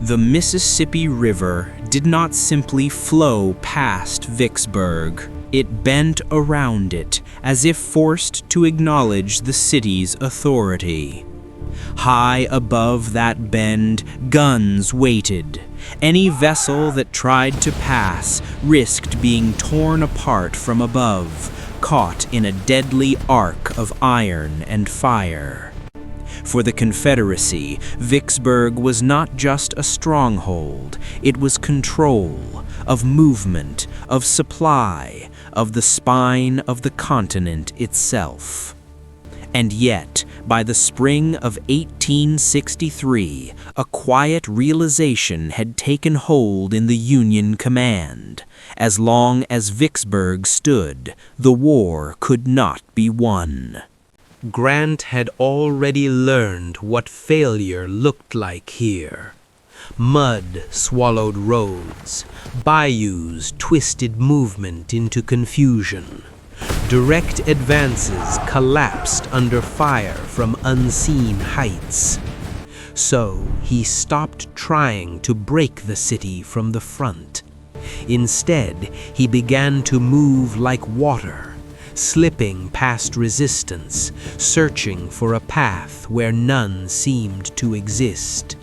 The Mississippi River did not simply flow past Vicksburg. It bent around it, as if forced to acknowledge the city's authority. High above that bend, guns waited. Any vessel that tried to pass risked being torn apart from above, caught in a deadly arc of iron and fire. For the Confederacy, Vicksburg was not just a stronghold, it was control of movement, of supply, of the spine of the continent itself. And yet, by the spring of 1863, a quiet realization had taken hold in the Union command. As long as Vicksburg stood, the war could not be won. Grant had already learned what failure looked like here. Mud swallowed roads, bayous twisted movement into confusion. Direct advances collapsed under fire from unseen heights. So he stopped trying to break the city from the front. Instead, he began to move like water, slipping past resistance, searching for a path where none seemed to exist.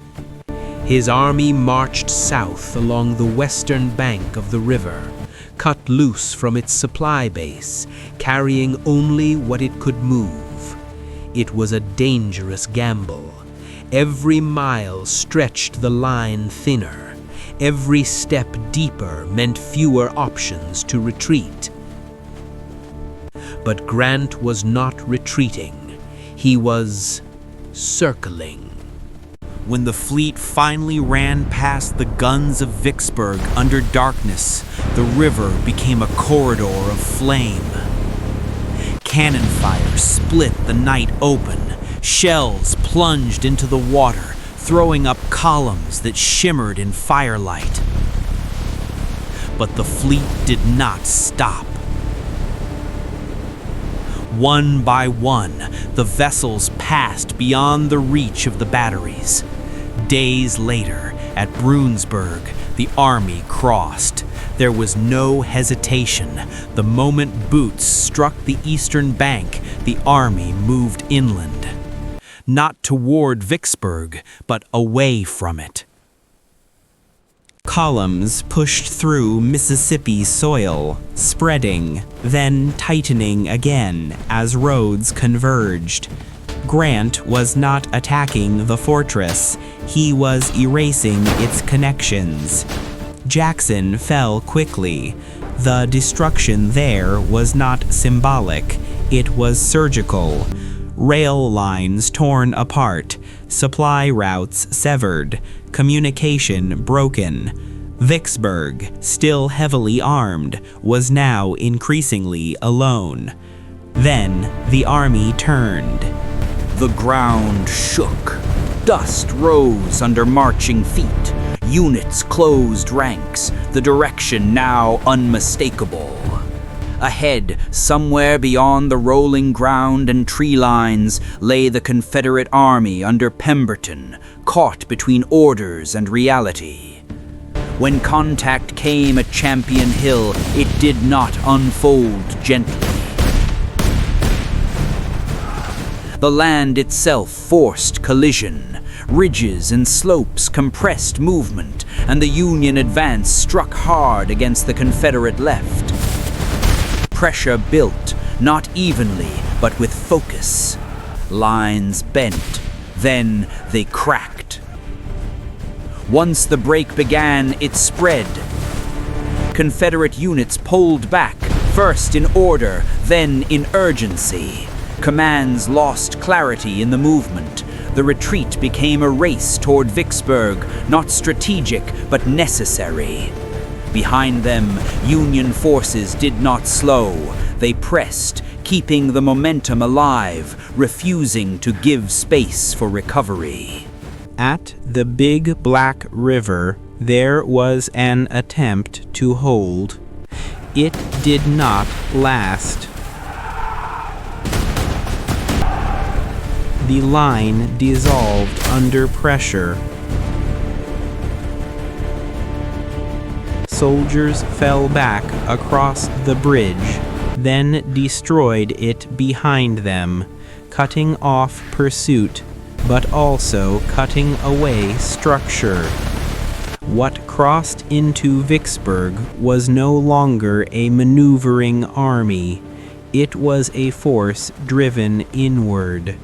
His army marched south along the western bank of the river, cut loose from its supply base, carrying only what it could move. It was a dangerous gamble. Every mile stretched the line thinner. Every step deeper meant fewer options to retreat. But Grant was not retreating. He was circling. When the fleet finally ran past the guns of Vicksburg under darkness, the river became a corridor of flame. Cannon fire split the night open. Shells plunged into the water, throwing up columns that shimmered in firelight. But the fleet did not stop. One by one, the vessels passed beyond the reach of the batteries. Days later, at Bruinsburg, the army crossed. There was no hesitation. The moment boots struck the eastern bank, the army moved inland. Not toward Vicksburg, but away from it. Columns pushed through Mississippi soil, spreading, then tightening again as roads converged. Grant was not attacking the fortress, he was erasing its connections. Jackson fell quickly. The destruction there was not symbolic, it was surgical. Rail lines torn apart, supply routes severed, communication broken. Vicksburg, still heavily armed, was now increasingly alone. Then the army turned. The ground shook. Dust rose under marching feet. Units closed ranks, the direction now unmistakable. Ahead, somewhere beyond the rolling ground and tree lines, lay the Confederate army under Pemberton, caught between orders and reality. When contact came at Champion Hill, it did not unfold gently. The land itself forced collision. Ridges and slopes compressed movement, and the Union advance struck hard against the Confederate left. Pressure built, not evenly, but with focus. Lines bent, then they cracked. Once the break began, it spread. Confederate units pulled back, first in order, then in urgency. Commands lost clarity in the movement. The retreat became a race toward Vicksburg, not strategic, but necessary. Behind them, Union forces did not slow. They pressed, keeping the momentum alive, refusing to give space for recovery. At the Big Black River, there was an attempt to hold. It did not last. The line dissolved under pressure. soldiers fell back across the bridge, then destroyed it behind them, cutting off pursuit, but also cutting away structure. What crossed into Vicksburg was no longer a maneuvering army. It was a force driven inward.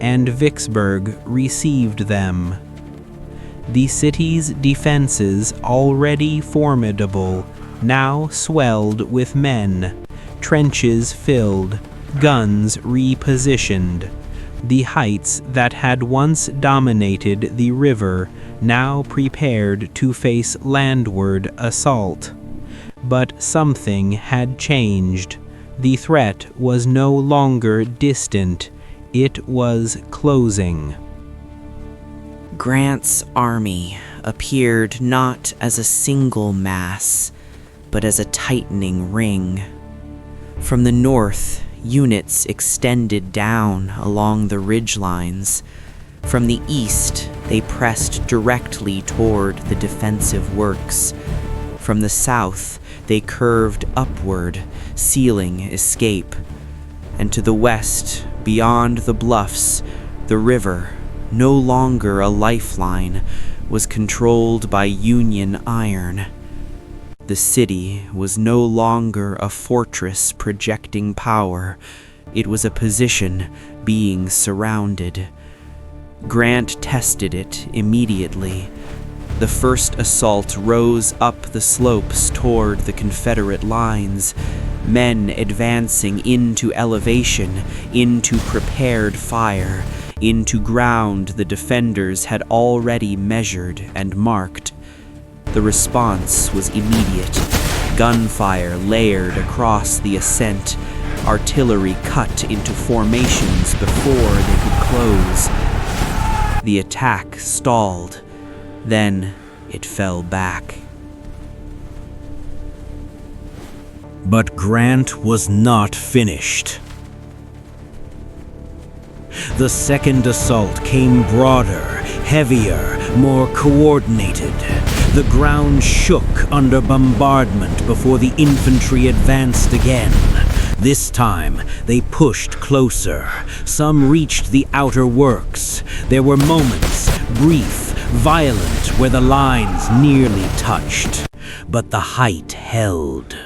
And Vicksburg received them. The city's defenses, already formidable, now swelled with men, trenches filled, guns repositioned. The heights that had once dominated the river now prepared to face landward assault. But something had changed. The threat was no longer distant. It was closing. Grant's army appeared not as a single mass, but as a tightening ring. From the north, units extended down along the ridgelines. From the east, they pressed directly toward the defensive works. From the south, they curved upward, sealing escape. And to the west, beyond the bluffs, the river, no longer a lifeline, was controlled by Union iron. The city was no longer a fortress projecting power. It was a position being surrounded. Grant tested it immediately. The first assault rose up the slopes toward the Confederate lines, men advancing into elevation, into prepared fire, into ground the defenders had already measured and marked. The response was immediate. Gunfire layered across the ascent. Artillery cut into formations before they could close. The attack stalled. Then it fell back. But Grant was not finished. The second assault came broader, heavier, more coordinated. The ground shook under bombardment before the infantry advanced again. This time, they pushed closer. Some reached the outer works. There were moments, brief, violent, where the lines nearly touched. But the height held.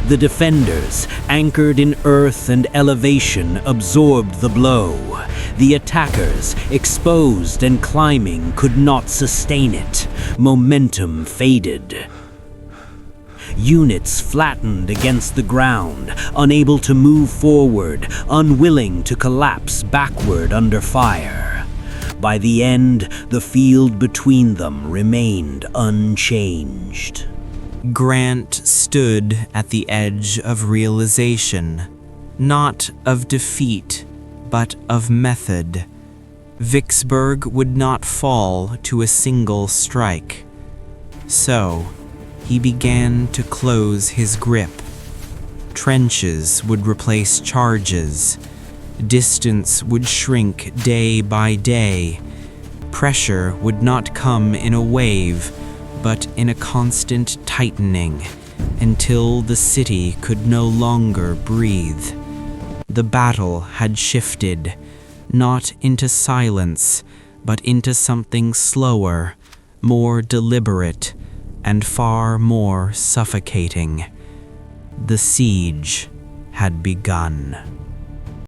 The defenders, anchored in earth and elevation, absorbed the blow. The attackers, exposed and climbing, could not sustain it. Momentum faded. Units flattened against the ground, unable to move forward, unwilling to collapse backward under fire. By the end, the field between them remained unchanged. Grant stood at the edge of realization, not of defeat, but of method. Vicksburg would not fall to a single strike. So, he began to close his grip. Trenches would replace charges. Distance would shrink day by day. Pressure would not come in a wave, but in a constant tightening, until the city could no longer breathe. The battle had shifted, not into silence, but into something slower, more deliberate, and far more suffocating. The siege had begun.